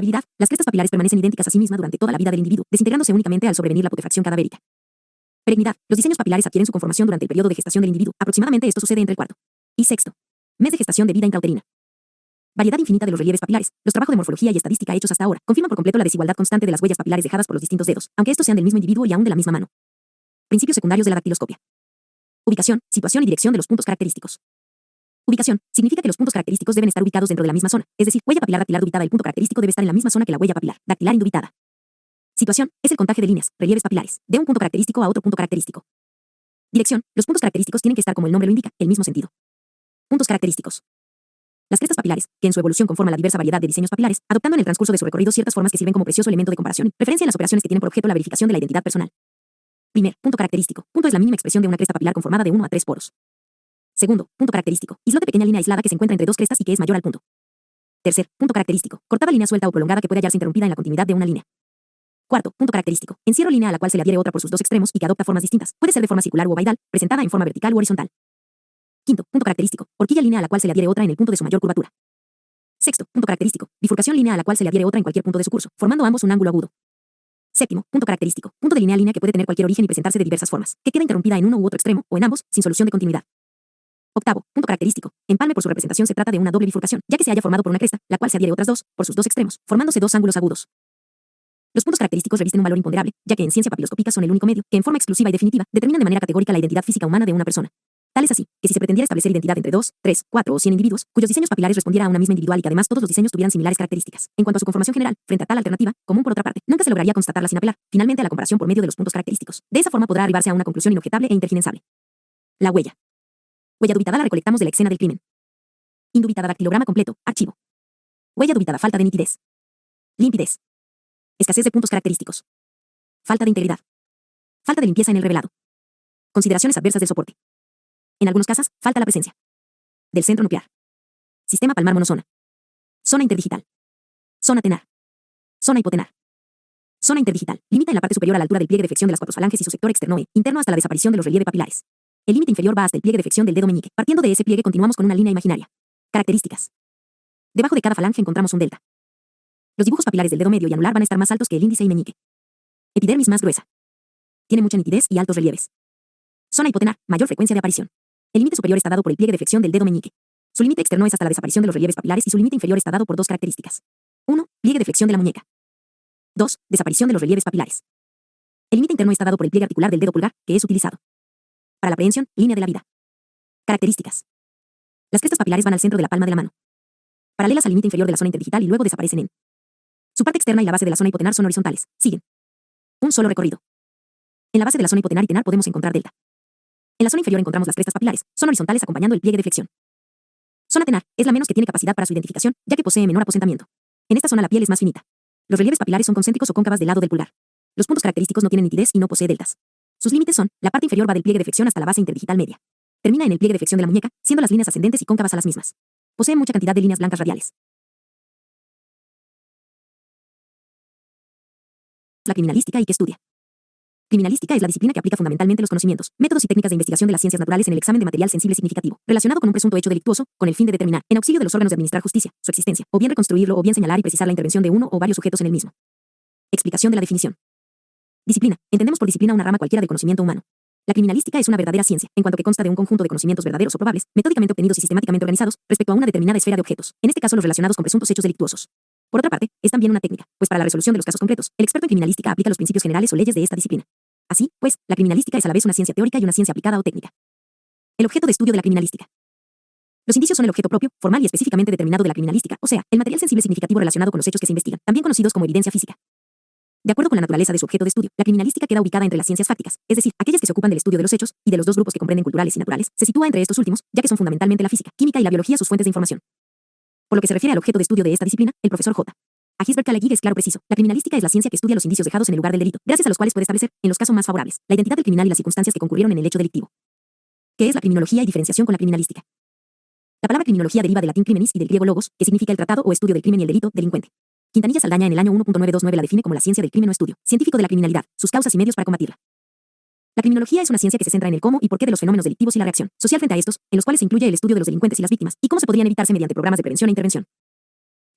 Habilidad. Las crestas papilares permanecen idénticas a sí mismas durante toda la vida del individuo, desintegrándose únicamente al sobrevenir la putrefacción cadavérica. Perennidad. Los diseños papilares adquieren su conformación durante el periodo de gestación del individuo. Aproximadamente esto sucede entre el cuarto y sexto mes de gestación de vida intrauterina. Variedad infinita de los relieves papilares. Los trabajos de morfología y estadística hechos hasta ahora confirman por completo la desigualdad constante de las huellas papilares dejadas por los distintos dedos, aunque estos sean del mismo individuo y aún de la misma mano. Principios secundarios de la dactiloscopia. Ubicación, situación y dirección de los puntos característicos. Ubicación significa que los puntos característicos deben estar ubicados dentro de la misma zona, es decir, huella papilar dactilar dubitada. El punto característico debe estar en la misma zona que la huella papilar dactilar indubitada. Situación es el contaje de líneas, relieves papilares, de un punto característico a otro punto característico. Dirección, los puntos característicos tienen que estar como el nombre lo indica, el mismo sentido. Puntos característicos. Las crestas papilares, que en su evolución conforman la diversa variedad de diseños papilares, adoptando en el transcurso de su recorrido ciertas formas que sirven como precioso elemento de comparación y referencia en las operaciones que tienen por objeto la verificación de la identidad personal. Primer, punto característico. Punto es la mínima expresión de una cresta papilar conformada de 1 a 3 poros. Segundo, punto característico. Islote pequeña línea aislada que se encuentra entre dos crestas y que es mayor al punto. Tercer, punto característico. Cortada línea suelta o prolongada que puede hallarse interrumpida en la continuidad de una línea. Cuarto, punto característico. Encierro línea a la cual se le adhiere otra por sus dos extremos y que adopta formas distintas. Puede ser de forma circular u ovoidal, presentada en forma vertical u horizontal. Quinto, punto característico. Horquilla línea a la cual se le adhiere otra en el punto de su mayor curvatura. Sexto, punto característico. Bifurcación línea a la cual se le adhiere otra en cualquier punto de su curso, formando ambos un ángulo agudo. Séptimo, punto característico. Punto de línea que puede tener cualquier origen y presentarse de diversas formas, que queda interrumpida en uno u otro extremo, o en ambos, sin solución de continuidad. Octavo, punto característico. Empalme por su representación se trata de una doble bifurcación, ya que se haya formado por una cresta, la cual se adhiere otras dos, por sus dos extremos, formándose dos ángulos agudos. Los puntos característicos revisten un valor imponderable, ya que en ciencia papiloscópica son el único medio que en forma exclusiva y definitiva determinan de manera categórica la identidad física humana de una persona. Tal es así, que si se pretendiera establecer identidad entre 2, 3, 4 o 100 individuos, cuyos diseños papilares respondiera a una misma individual y que además todos los diseños tuvieran similares características, en cuanto a su conformación general, frente a tal alternativa, común por otra parte, nunca se lograría constatarla sin apelar, finalmente a la comparación por medio de los puntos característicos. De esa forma podrá arribarse a una conclusión inobjetable e interfinensable. La huella. Huella dubitada la recolectamos de la escena del crimen. Indubitada dactilograma completo, archivo. Huella dubitada falta de nitidez. Limpidez. Escasez de puntos característicos. Falta de integridad. Falta de limpieza en el revelado. Consideraciones adversas del soporte. En algunos casos, falta la presencia del centro nuclear. Sistema palmar monozona. Zona interdigital. Zona tenar. Zona hipotenar. Zona interdigital. Limita en la parte superior a la altura del pliegue de flexión de las cuatro falanges y su sector externo interno hasta la desaparición de los relieves papilares. El límite inferior va hasta el pliegue de flexión del dedo meñique. Partiendo de ese pliegue continuamos con una línea imaginaria. Características. Debajo de cada falange encontramos un delta. Los dibujos papilares del dedo medio y anular van a estar más altos que el índice y meñique. Epidermis más gruesa. Tiene mucha nitidez y altos relieves. Zona hipotenar, mayor frecuencia de aparición. El límite superior está dado por el pliegue de flexión del dedo meñique. Su límite externo es hasta la desaparición de los relieves papilares y su límite inferior está dado por dos características. 1. Pliegue de flexión de la muñeca. 2. Desaparición de los relieves papilares. El límite interno está dado por el pliegue articular del dedo pulgar, que es utilizado para la aprehensión, línea de la vida. Características. Las crestas papilares van al centro de la palma de la mano, paralelas al límite inferior de la zona interdigital y luego desaparecen en su parte externa y la base de la zona hipotenar son horizontales. Siguen un solo recorrido. En la base de la zona hipotenar y tenar podemos encontrar delta. En la zona inferior encontramos las crestas papilares, son horizontales acompañando el pliegue de flexión. Zona tenar es la menos que tiene capacidad para su identificación, ya que posee menor aposentamiento. En esta zona la piel es más finita. Los relieves papilares son concéntricos o cóncavas del lado del pulgar. Los puntos característicos no tienen nitidez y no posee deltas. Sus límites son, la parte inferior va del pliegue de flexión hasta la base interdigital media. Termina en el pliegue de flexión de la muñeca, siendo las líneas ascendentes y cóncavas a las mismas. Posee mucha cantidad de líneas blancas radiales. La criminalística y que estudia. Criminalística es la disciplina que aplica fundamentalmente los conocimientos, métodos y técnicas de investigación de las ciencias naturales en el examen de material sensible significativo, relacionado con un presunto hecho delictuoso, con el fin de determinar, en auxilio de los órganos de administrar justicia, su existencia, o bien reconstruirlo o bien señalar y precisar la intervención de uno o varios sujetos en el mismo. Explicación de la definición. Disciplina. Entendemos por disciplina una rama cualquiera del conocimiento humano. La criminalística es una verdadera ciencia, en cuanto que consta de un conjunto de conocimientos verdaderos o probables, metódicamente obtenidos y sistemáticamente organizados, respecto a una determinada esfera de objetos, en este caso los relacionados con presuntos hechos delictuosos. Por otra parte, es también una técnica, pues para la resolución de los casos concretos, el experto en criminalística aplica los principios generales o leyes de esta disciplina. Así, pues, la criminalística es a la vez una ciencia teórica y una ciencia aplicada o técnica. El objeto de estudio de la criminalística. Los indicios son el objeto propio, formal y específicamente determinado de la criminalística, o sea, el material sensible significativo relacionado con los hechos que se investigan, también conocidos como evidencia física. De acuerdo con la naturaleza de su objeto de estudio, la criminalística queda ubicada entre las ciencias fácticas, es decir, aquellas que se ocupan del estudio de los hechos, y de los dos grupos que comprenden culturales y naturales, se sitúa entre estos últimos, ya que son fundamentalmente la física, química y la biología sus fuentes de información. Por lo que se refiere al objeto de estudio de esta disciplina, el profesor J. Gisbert Kallegig es claro preciso. La criminalística es la ciencia que estudia los indicios dejados en el lugar del delito, gracias a los cuales puede establecer, en los casos más favorables, la identidad del criminal y las circunstancias que concurrieron en el hecho delictivo. ¿Qué es la criminología y diferenciación con la criminalística? La palabra criminología deriva del latín criminis y del griego logos, que significa el tratado o estudio del crimen y el delito, delincuente. Quintanilla Saldaña en el año 1.929 la define como la ciencia del crimen o estudio científico de la criminalidad, sus causas y medios para combatirla. La criminología es una ciencia que se centra en el cómo y por qué de los fenómenos delictivos y la reacción social frente a estos, en los cuales se incluye el estudio de los delincuentes y las víctimas, y cómo se podrían evitarse mediante programas de prevención e intervención.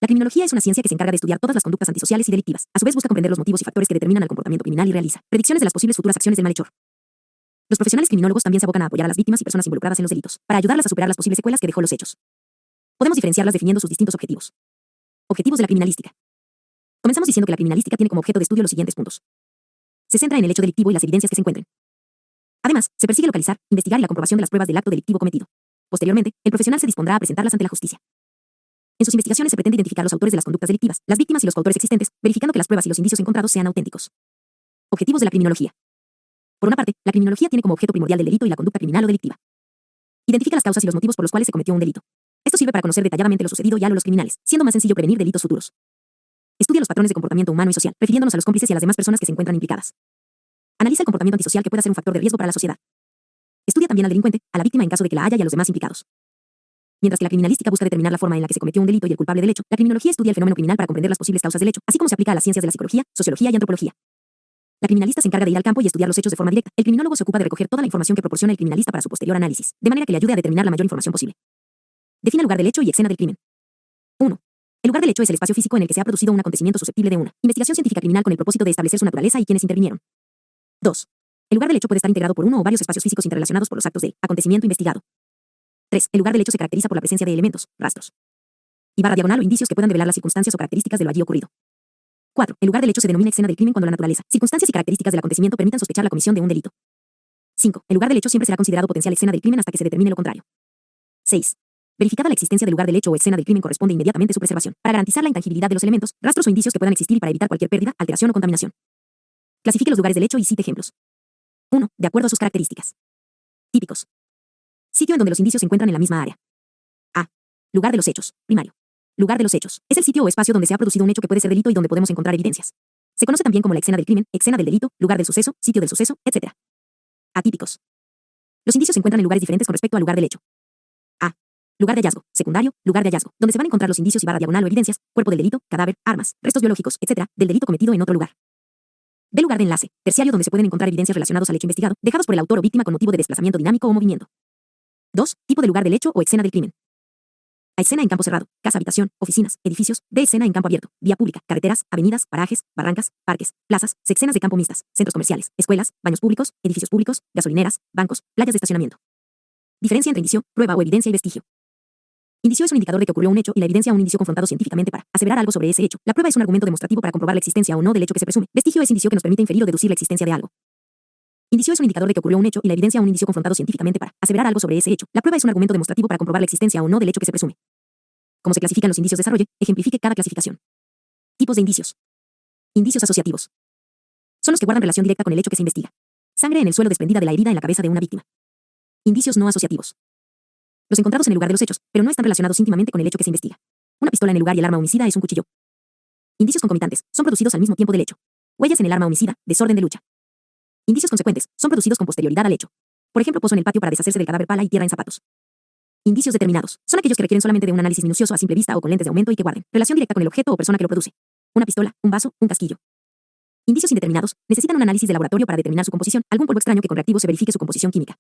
La criminología es una ciencia que se encarga de estudiar todas las conductas antisociales y delictivas. A su vez busca comprender los motivos y factores que determinan el comportamiento criminal y realiza predicciones de las posibles futuras acciones del malhechor. Los profesionales criminólogos también se abocan a apoyar a las víctimas y personas involucradas en los delitos, para ayudarlas a superar las posibles secuelas que dejó los hechos. Podemos diferenciarlas definiendo sus distintos objetivos. Objetivos de la criminalística. Comenzamos diciendo que la criminalística tiene como objeto de estudio los siguientes puntos. Se centra en el hecho delictivo y las evidencias que se encuentren. Además, se persigue localizar, investigar y la comprobación de las pruebas del acto delictivo cometido. Posteriormente, el profesional se dispondrá a presentarlas ante la justicia. En sus investigaciones se pretende identificar los autores de las conductas delictivas, las víctimas y los coautores existentes, verificando que las pruebas y los indicios encontrados sean auténticos. Objetivos de la criminología. Por una parte, la criminología tiene como objeto primordial del delito y la conducta criminal o delictiva. Identifica las causas y los motivos por los cuales se cometió un delito. Esto sirve para conocer detalladamente lo sucedido y a los criminales, siendo más sencillo prevenir delitos futuros. Estudia los patrones de comportamiento humano y social, refiriéndonos a los cómplices y a las demás personas que se encuentran implicadas. Analiza el comportamiento antisocial que pueda ser un factor de riesgo para la sociedad. Estudia también al delincuente, a la víctima en caso de que la haya y a los demás implicados. Mientras que la criminalística busca determinar la forma en la que se cometió un delito y el culpable del hecho, la criminología estudia el fenómeno criminal para comprender las posibles causas del hecho, así como se aplica a las ciencias de la psicología, sociología y antropología. La criminalista se encarga de ir al campo y estudiar los hechos de forma directa. El criminólogo se ocupa de recoger toda la información que proporciona el criminalista para su posterior análisis, de manera que le ayude a determinar la mayor información posible. Define el lugar del hecho y escena del crimen. 1. El lugar del hecho es el espacio físico en el que se ha producido un acontecimiento susceptible de una investigación científica criminal con el propósito de establecer su naturaleza y quienes intervinieron. 2. El lugar del hecho puede estar integrado por uno o varios espacios físicos interrelacionados por los actos del acontecimiento investigado. 3. El lugar del hecho se caracteriza por la presencia de elementos, rastros y barra diagonal o indicios que puedan develar las circunstancias o características de lo allí ocurrido. 4. El lugar del hecho se denomina escena del crimen cuando la naturaleza, circunstancias y características del acontecimiento permitan sospechar la comisión de un delito. 5. El lugar del hecho siempre será considerado potencial escena del crimen hasta que se determine lo contrario. 6. Verificada la existencia del lugar del hecho o escena del crimen corresponde inmediatamente su preservación, para garantizar la intangibilidad de los elementos, rastros o indicios que puedan existir y para evitar cualquier pérdida, alteración o contaminación. Clasifique los lugares del hecho y cite ejemplos. 1. De acuerdo a sus características. Típicos. Sitio en donde los indicios se encuentran en la misma área. A. Lugar de los hechos. Primario. Lugar de los hechos. Es el sitio o espacio donde se ha producido un hecho que puede ser delito y donde podemos encontrar evidencias. Se conoce también como la escena del crimen, escena del delito, lugar del suceso, sitio del suceso, etc. Atípicos. Los indicios se encuentran en lugares diferentes con respecto al lugar del hecho. A. Lugar de hallazgo. Secundario. Lugar de hallazgo. Donde se van a encontrar los indicios y barra diagonal o evidencias, cuerpo del delito, cadáver, armas, restos biológicos, etc. del delito cometido en otro lugar. B. Lugar de enlace. Terciario donde se pueden encontrar evidencias relacionadas al hecho investigado, dejados por el autor o víctima con motivo de desplazamiento dinámico o movimiento. 2. Tipo de lugar del hecho o escena del crimen. A. Escena en campo cerrado, casa, habitación, oficinas, edificios. B. Escena en campo abierto, vía pública, carreteras, avenidas, parajes, barrancas, parques, plazas, escenas de campo mixtas, centros comerciales, escuelas, baños públicos, edificios públicos, gasolineras, bancos, playas de estacionamiento. Diferencia entre indicio, prueba o evidencia y vestigio. Indicio es un indicador de que ocurrió un hecho y la evidencia un indicio confrontado científicamente para aseverar algo sobre ese hecho. La prueba es un argumento demostrativo para comprobar la existencia o no del hecho que se presume. Vestigio es indicio que nos permite inferir o deducir la existencia de algo. Indicio es un indicador de que ocurrió un hecho y la evidencia un indicio confrontado científicamente para aseverar algo sobre ese hecho. La prueba es un argumento demostrativo para comprobar la existencia o no del hecho que se presume. ¿Cómo se clasifican los indicios? Desarrolle, ejemplifique cada clasificación. Tipos de indicios. Indicios asociativos. Son los que guardan relación directa con el hecho que se investiga. Sangre en el suelo desprendida de la herida en la cabeza de una víctima. Indicios no asociativos. Los encontrados en el lugar de los hechos, pero no están relacionados íntimamente con el hecho que se investiga. Una pistola en el lugar y el arma homicida es un cuchillo. Indicios concomitantes. Son producidos al mismo tiempo del hecho. Huellas en el arma homicida, desorden de lucha. Indicios consecuentes. Son producidos con posterioridad al hecho. Por ejemplo, pozo en el patio para deshacerse del cadáver, pala y tierra en zapatos. Indicios determinados. Son aquellos que requieren solamente de un análisis minucioso a simple vista o con lentes de aumento y que guarden relación directa con el objeto o persona que lo produce. Una pistola, un vaso, un casquillo. Indicios indeterminados. Necesitan un análisis de laboratorio para determinar su composición, algún polvo extraño que con reactivo se verifique su composición química.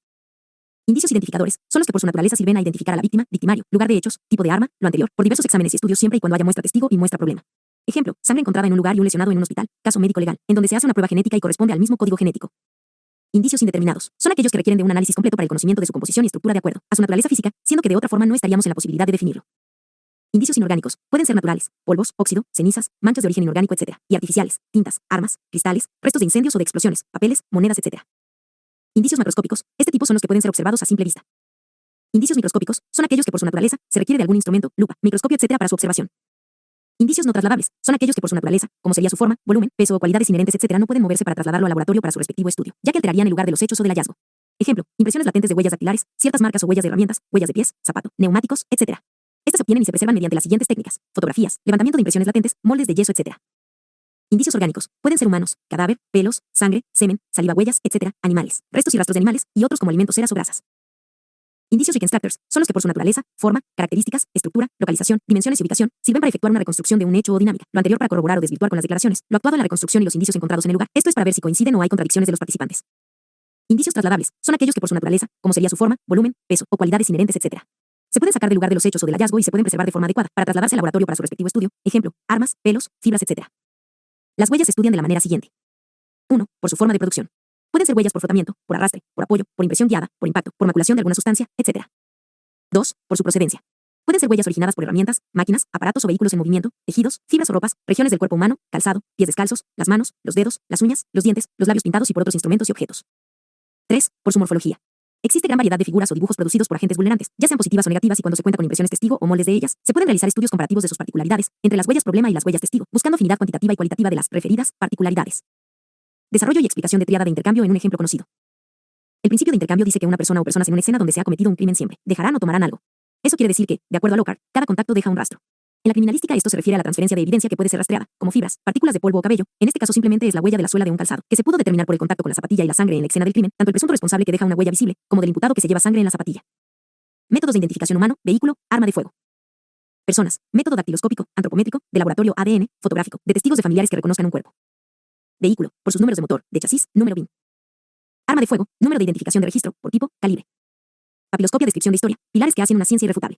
Indicios identificadores. Son los que por su naturaleza sirven a identificar a la víctima, victimario, lugar de hechos, tipo de arma, lo anterior, por diversos exámenes y estudios siempre y cuando haya muestra testigo y muestra problema. Ejemplo, sangre encontrada en un lugar y un lesionado en un hospital, caso médico legal, en donde se hace una prueba genética y corresponde al mismo código genético. Indicios indeterminados. Son aquellos que requieren de un análisis completo para el conocimiento de su composición y estructura de acuerdo a su naturaleza física, siendo que de otra forma no estaríamos en la posibilidad de definirlo. Indicios inorgánicos. Pueden ser naturales, polvos, óxido, cenizas, manchas de origen inorgánico, etc. Y artificiales, tintas, armas, cristales, restos de incendios o de explosiones, papeles, monedas, etc. Indicios macroscópicos. Este tipo son los que pueden ser observados a simple vista. Indicios microscópicos. Son aquellos que por su naturaleza se requiere de algún instrumento, lupa, microscopio, etc. para su observación. Indicios no trasladables. Son aquellos que por su naturaleza, como sería su forma, volumen, peso o cualidades inherentes, etc. no pueden moverse para trasladarlo al laboratorio para su respectivo estudio, ya que alterarían el lugar de los hechos o del hallazgo. Ejemplo, impresiones latentes de huellas dactilares, ciertas marcas o huellas de herramientas, huellas de pies, zapato, neumáticos, etc. Estas se obtienen y se preservan mediante las siguientes técnicas: fotografías, levantamiento de impresiones latentes, moldes de yeso, etc. Indicios orgánicos. Pueden ser humanos, cadáver, pelos, sangre, semen, saliva, huellas, etc. Animales, restos y rastros de animales, y otros como alimentos, ceras o grasas. Indicios reconstructors son los que por su naturaleza, forma, características, estructura, localización, dimensiones y ubicación sirven para efectuar una reconstrucción de un hecho o dinámica. Lo anterior para corroborar o desvirtuar con las declaraciones, lo actuado en la reconstrucción y los indicios encontrados en el lugar. Esto es para ver si coinciden o hay contradicciones de los participantes. Indicios trasladables son aquellos que por su naturaleza, como sería su forma, volumen, peso o cualidades inherentes, etc. Se pueden sacar del lugar de los hechos o del hallazgo y se pueden preservar de forma adecuada para trasladarse al laboratorio para su respectivo estudio. Ejemplo, armas, pelos, fibras, etc. Las huellas se estudian de la manera siguiente. 1. Por su forma de producción. Pueden ser huellas por frotamiento, por arrastre, por apoyo, por impresión guiada, por impacto, por maculación de alguna sustancia, etc. 2. Por su procedencia. Pueden ser huellas originadas por herramientas, máquinas, aparatos o vehículos en movimiento, tejidos, fibras o ropas, regiones del cuerpo humano, calzado, pies descalzos, las manos, los dedos, las uñas, los dientes, los labios pintados y por otros instrumentos y objetos. 3. Por su morfología. Existe gran variedad de figuras o dibujos producidos por agentes vulnerantes, ya sean positivas o negativas, y cuando se cuenta con impresiones testigo o moldes de ellas, se pueden realizar estudios comparativos de sus particularidades entre las huellas problema y las huellas testigo, buscando afinidad cuantitativa y cualitativa de las referidas particularidades. Desarrollo y explicación de tríada de intercambio en un ejemplo conocido. El principio de intercambio dice que una persona o personas en una escena donde se ha cometido un crimen siempre dejarán o tomarán algo. Eso quiere decir que, de acuerdo a Lockhart, cada contacto deja un rastro. En la criminalística esto se refiere a la transferencia de evidencia que puede ser rastreada, como fibras, partículas de polvo o cabello. En este caso simplemente es la huella de la suela de un calzado, que se pudo determinar por el contacto con la zapatilla y la sangre en la escena del crimen, tanto el presunto responsable que deja una huella visible, como del imputado que se lleva sangre en la zapatilla. Métodos de identificación humano, vehículo, arma de fuego. Personas, método dactiloscópico, antropométrico, de laboratorio ADN, fotográfico, de testigos de familiares que reconozcan un cuerpo. Vehículo, por sus números de motor, de chasis, número BIN. Arma de fuego, número de identificación de registro, por tipo, calibre. Papiloscopia, descripción de historia, pilares que hacen una ciencia irrefutable.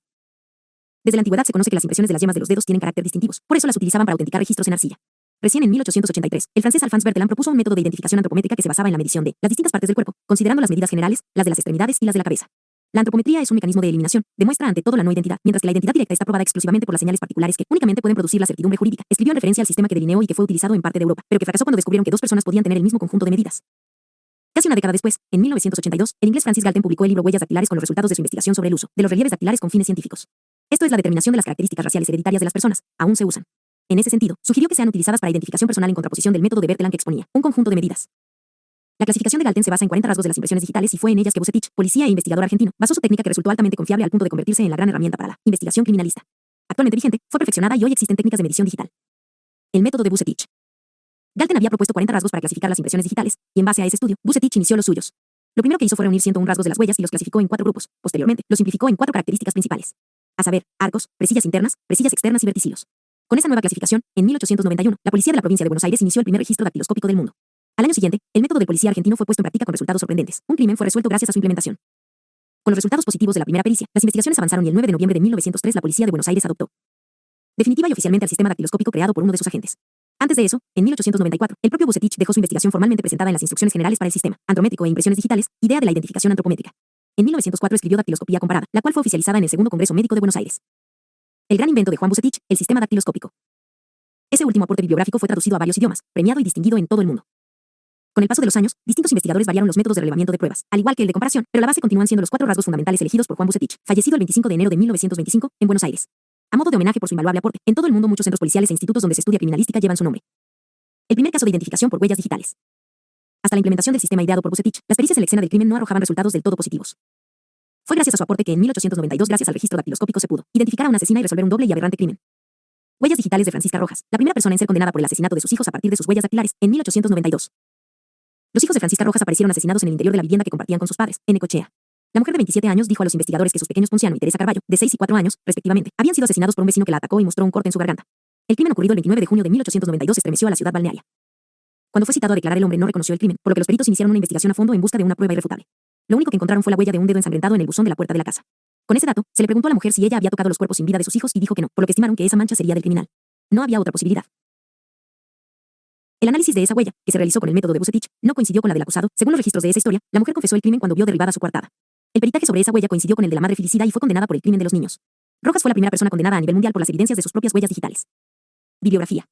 Desde la antigüedad se conoce que las impresiones de las yemas de los dedos tienen carácter distintivos, por eso las utilizaban para autenticar registros en arcilla. Recién en 1883, el francés Alphonse Berthelin propuso un método de identificación antropométrica que se basaba en la medición de las distintas partes del cuerpo, considerando las medidas generales, las de las extremidades y las de la cabeza. La antropometría es un mecanismo de eliminación, demuestra ante todo la no identidad, mientras que la identidad directa está probada exclusivamente por las señales particulares que únicamente pueden producir la certidumbre jurídica. Escribió en referencia al sistema que delineó y que fue utilizado en parte de Europa, pero que fracasó cuando descubrieron que dos personas podían tener el mismo conjunto de medidas. Casi una década después, en 1982, el inglés Francis Galton publicó el libro Huellas dactilares con los resultados de su investigación sobre el uso de los relieves dactilares con fines científicos. Esto es la determinación de las características raciales hereditarias de las personas. Aún se usan. En ese sentido, sugirió que sean utilizadas para identificación personal en contraposición del método de Berthelin que exponía un conjunto de medidas. La clasificación de Galton se basa en 40 rasgos de las impresiones digitales y fue en ellas que Bucetich, policía e investigador argentino, basó su técnica que resultó altamente confiable al punto de convertirse en la gran herramienta para la investigación criminalista. Actualmente vigente, fue perfeccionada y hoy existen técnicas de medición digital. El método de Bucetich. Galton había propuesto 40 rasgos para clasificar las impresiones digitales, y en base a ese estudio, Bucetich inició los suyos. Lo primero que hizo fue reunir 101 rasgos de las huellas y los clasificó en 4 grupos. Posteriormente, los simplificó en 4 características principales. A saber, arcos, presillas internas, presillas externas y verticilos. Con esa nueva clasificación, en 1891, la policía de la provincia de Buenos Aires inició el primer registro dactiloscópico del mundo. Al año siguiente, el método del policía argentino fue puesto en práctica con resultados sorprendentes. Un crimen fue resuelto gracias a su implementación. Con los resultados positivos de la primera pericia, las investigaciones avanzaron y el 9 de noviembre de 1903 la policía de Buenos Aires adoptó definitiva y oficialmente al sistema dactiloscópico creado por uno de sus agentes. Antes de eso, en 1894, el propio Bucetich dejó su investigación formalmente presentada en las Instrucciones Generales para el Sistema Antrométrico e Impresiones Digitales, idea de la identificación antropométrica. En 1904 escribió Dactiloscopía comparada, la cual fue oficializada en el Segundo Congreso Médico de Buenos Aires. El gran invento de Juan Bucetich, el sistema dactiloscópico. Ese último aporte bibliográfico fue traducido a varios idiomas, premiado y distinguido en todo el mundo. Con el paso de los años, distintos investigadores variaron los métodos de relevamiento de pruebas, al igual que el de comparación, pero la base continúan siendo los 4 rasgos fundamentales elegidos por Juan Bucetich, fallecido el 25 de enero de 1925, en Buenos Aires. A modo de homenaje por su invaluable aporte, en todo el mundo muchos centros policiales e institutos donde se estudia criminalística llevan su nombre. El primer caso de identificación por huellas digitales. Hasta la implementación del sistema ideado por Bucetich, las pericias en la escena del crimen no arrojaban resultados del todo positivos. Fue gracias a su aporte que en 1892, gracias al registro dactiloscópico, se pudo identificar a una asesina y resolver un doble y aberrante crimen. Huellas digitales de Francisca Rojas, la primera persona en ser condenada por el asesinato de sus hijos a partir de sus huellas dactilares, en 1892. Los hijos de Francisca Rojas aparecieron asesinados en el interior de la vivienda que compartían con sus padres, en Necochea. La mujer de 27 años dijo a los investigadores que sus pequeños Ponciano y Teresa Carballo, de 6 y 4 años, respectivamente, habían sido asesinados por un vecino que la atacó y mostró un corte en su garganta. El crimen ocurrido el 29 de junio de 1892 estremeció a la ciudad balnearia. Cuando fue citado a declarar, el hombre no reconoció el crimen, por lo que los peritos iniciaron una investigación a fondo en busca de una prueba irrefutable. Lo único que encontraron fue la huella de un dedo ensangrentado en el buzón de la puerta de la casa. Con ese dato, se le preguntó a la mujer si ella había tocado los cuerpos sin vida de sus hijos y dijo que no, por lo que estimaron que esa mancha sería del criminal. No había otra posibilidad. El análisis de esa huella, que se realizó con el método de Bucetich, no coincidió con la del acusado. Según los registros de esa historia, la mujer confesó el crimen cuando vio derribada su coartada. El peritaje sobre esa huella coincidió con el de la madre filicida y fue condenada por el crimen de los niños. Rojas fue la primera persona condenada a nivel mundial por las evidencias de sus propias huellas digitales. Bibliografía.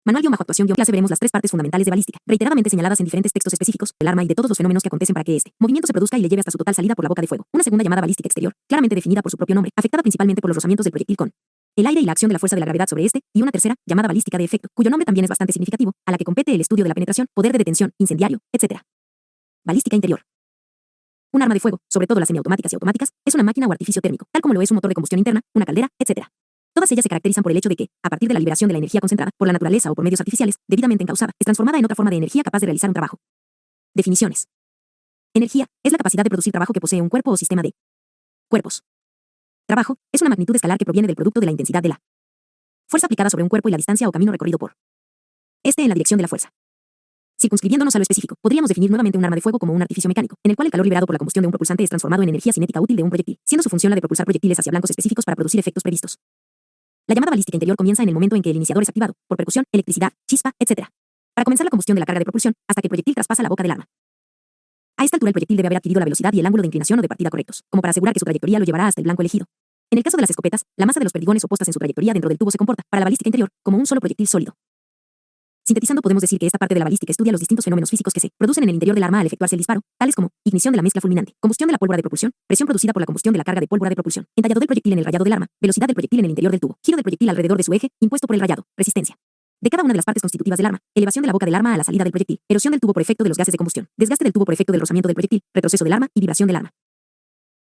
Manual-actuación-clase veremos las 3 partes fundamentales de balística, reiteradamente señaladas en diferentes textos específicos, del arma y de todos los fenómenos que acontecen para que este movimiento se produzca y le lleve hasta su total salida por la boca de fuego. Una segunda llamada balística exterior, claramente definida por su propio nombre, afectada principalmente por los rozamientos del proyectil con el aire y la acción de la fuerza de la gravedad sobre este, y una tercera, llamada balística de efecto, cuyo nombre también es bastante significativo, a la que compete el estudio de la penetración, poder de detención, incendiario, etc. Balística interior. Un arma de fuego, sobre todo las semiautomáticas y automáticas, es una máquina o artificio térmico, tal como lo es un motor de combustión interna, una caldera, etc. Todas ellas se caracterizan por el hecho de que, a partir de la liberación de la energía concentrada, por la naturaleza o por medios artificiales, debidamente encausada, es transformada en otra forma de energía capaz de realizar un trabajo. Definiciones. Energía es la capacidad de producir trabajo que posee un cuerpo o sistema de cuerpos. Trabajo es una magnitud escalar que proviene del producto de la intensidad de la fuerza aplicada sobre un cuerpo y la distancia o camino recorrido por este en la dirección de la fuerza. Circunscribiéndonos a lo específico, podríamos definir nuevamente un arma de fuego como un artificio mecánico, en el cual el calor liberado por la combustión de un propulsante es transformado en energía cinética útil de un proyectil, siendo su función la de propulsar proyectiles hacia blancos específicos para producir efectos previstos. La llamada balística interior comienza en el momento en que el iniciador es activado, por percusión, electricidad, chispa, etc., para comenzar la combustión de la carga de propulsión, hasta que el proyectil traspasa la boca del arma. A esta altura el proyectil debe haber adquirido la velocidad y el ángulo de inclinación o de partida correctos, como para asegurar que su trayectoria lo llevará hasta el blanco elegido. En el caso de las escopetas, la masa de los perdigones opuestas en su trayectoria dentro del tubo se comporta, para la balística interior, como un solo proyectil sólido. Sintetizando, podemos decir que esta parte de la balística estudia los distintos fenómenos físicos que se producen en el interior del arma al efectuarse el disparo, tales como ignición de la mezcla fulminante, combustión de la pólvora de propulsión, presión producida por la combustión de la carga de pólvora de propulsión, entallado del proyectil en el rayado del arma, velocidad del proyectil en el interior del tubo, giro del proyectil alrededor de su eje, impuesto por el rayado, resistencia de cada una de las partes constitutivas del arma, elevación de la boca del arma a la salida del proyectil, erosión del tubo por efecto de los gases de combustión, desgaste del tubo por efecto del rozamiento del proyectil, retroceso del arma y vibración del arma.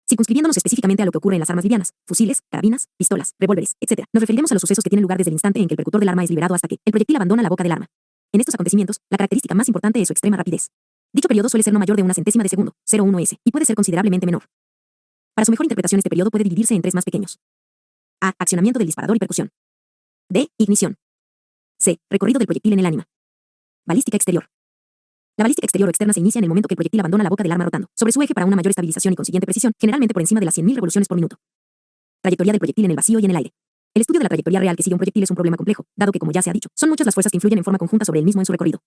Circunscribiéndonos específicamente a lo que ocurre en las armas livianas, fusiles, carabinas, pistolas, revólveres, etc., nos referiremos a los sucesos que tienen lugar desde el instante en que el percutor del arma es liberado hasta que el proyectil abandona la boca del arma. En estos acontecimientos, la característica más importante es su extrema rapidez. Dicho periodo suele ser no mayor de una centésima de segundo, 0,1 s, y puede ser considerablemente menor. Para su mejor interpretación, este periodo puede dividirse en tres más pequeños. A. Accionamiento del disparador y percusión. B. Ignición. C. Recorrido del proyectil en el ánima. Balística exterior. La balística exterior o externa se inicia en el momento que el proyectil abandona la boca del arma rotando sobre su eje para una mayor estabilización y consiguiente precisión, generalmente por encima de las 100.000 revoluciones por minuto. Trayectoria del proyectil en el vacío y en el aire. El estudio de la trayectoria real que sigue un proyectil es un problema complejo, dado que, como ya se ha dicho, son muchas las fuerzas que influyen en forma conjunta sobre el mismo en su recorrido.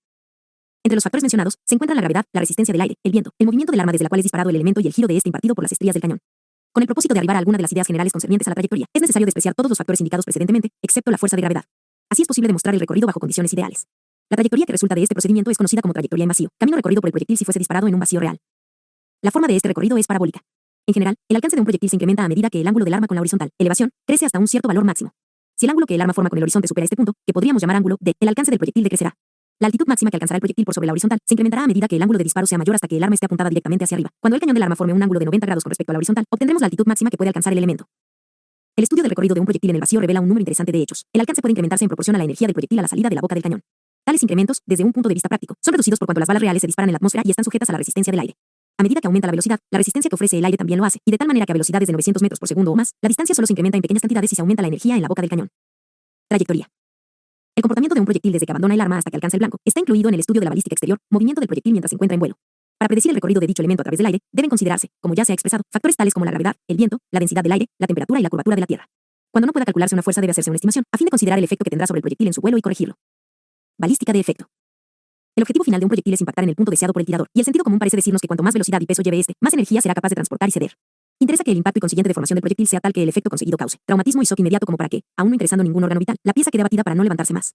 Entre los factores mencionados se encuentran la gravedad, la resistencia del aire, el viento, el movimiento del arma desde la cual es disparado el elemento y el giro de este impartido por las estrías del cañón. Con el propósito de arribar a alguna de las ideas generales concernientes a la trayectoria, es necesario despreciar todos los factores indicados precedentemente, excepto la fuerza de gravedad. Así es posible demostrar el recorrido bajo condiciones ideales. La trayectoria que resulta de este procedimiento es conocida como trayectoria en vacío, camino recorrido por el proyectil si fuese disparado en un vacío real. La forma de este recorrido es parabólica. En general, el alcance de un proyectil se incrementa a medida que el ángulo del arma con la horizontal, elevación, crece hasta un cierto valor máximo. Si el ángulo que el arma forma con el horizonte supera este punto, que podríamos llamar ángulo D, el alcance del proyectil decrecerá. La altitud máxima que alcanzará el proyectil por sobre la horizontal se incrementará a medida que el ángulo de disparo sea mayor hasta que el arma esté apuntada directamente hacia arriba. Cuando el cañón del arma forme un ángulo de 90 grados con respecto a la horizontal, obtendremos la altitud máxima que puede alcanzar el elemento. El estudio del recorrido de un proyectil en el vacío revela un número interesante de hechos. El alcance puede incrementarse en proporción a la energía del proyectil a la salida de la boca del cañón. Tales incrementos, desde un punto de vista práctico, son reducidos por cuanto las balas reales se disparan en la atmósfera y están sujetas a la resistencia del aire. A medida que aumenta la velocidad, la resistencia que ofrece el aire también lo hace, y de tal manera que a velocidades de 900 metros por segundo o más, la distancia solo se incrementa en pequeñas cantidades si se aumenta la energía en la boca del cañón. Trayectoria. El comportamiento de un proyectil desde que abandona el arma hasta que alcanza el blanco está incluido en el estudio de la balística exterior, movimiento del proyectil mientras se encuentra en vuelo. Para predecir el recorrido de dicho elemento a través del aire, deben considerarse, como ya se ha expresado, factores tales como la gravedad, el viento, la densidad del aire, la temperatura y la curvatura de la Tierra. Cuando no pueda calcularse una fuerza, debe hacerse una estimación, a fin de considerar el efecto que tendrá sobre el proyectil en su vuelo y corregirlo. Balística de efecto. El objetivo final de un proyectil es impactar en el punto deseado por el tirador, y el sentido común parece decirnos que cuanto más velocidad y peso lleve este, más energía será capaz de transportar y ceder. Interesa que el impacto y consiguiente deformación del proyectil sea tal que el efecto conseguido cause traumatismo y shock inmediato como para que, aún no interesando ningún órgano vital, la pieza quede abatida para no levantarse más.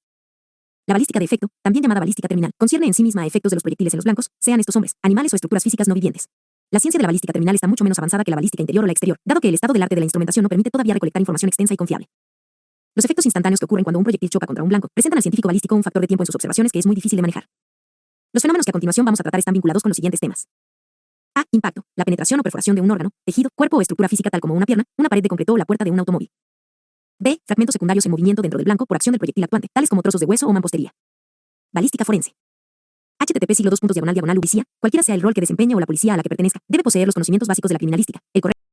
La balística de efecto, también llamada balística terminal, concierne en sí misma a efectos de los proyectiles en los blancos, sean estos hombres, animales o estructuras físicas no vivientes. La ciencia de la balística terminal está mucho menos avanzada que la balística interior o la exterior, dado que el estado del arte de la instrumentación no permite todavía recolectar información extensa y confiable. Los efectos instantáneos que ocurren cuando un proyectil choca contra un blanco presentan al científico balístico un factor de tiempo en sus observaciones que es muy difícil de manejar. Los fenómenos que a continuación vamos a tratar están vinculados con los siguientes temas. A. Impacto, la penetración o perforación de un órgano, tejido, cuerpo o estructura física tal como una pierna, una pared de concreto o la puerta de un automóvil. B. Fragmentos secundarios en movimiento dentro del blanco por acción del proyectil actuante, tales como trozos de hueso o mampostería. Balística forense. http://ubicía, cualquiera sea el rol que desempeñe o la policía a la que pertenezca, debe poseer los conocimientos básicos de la criminalística, el correcto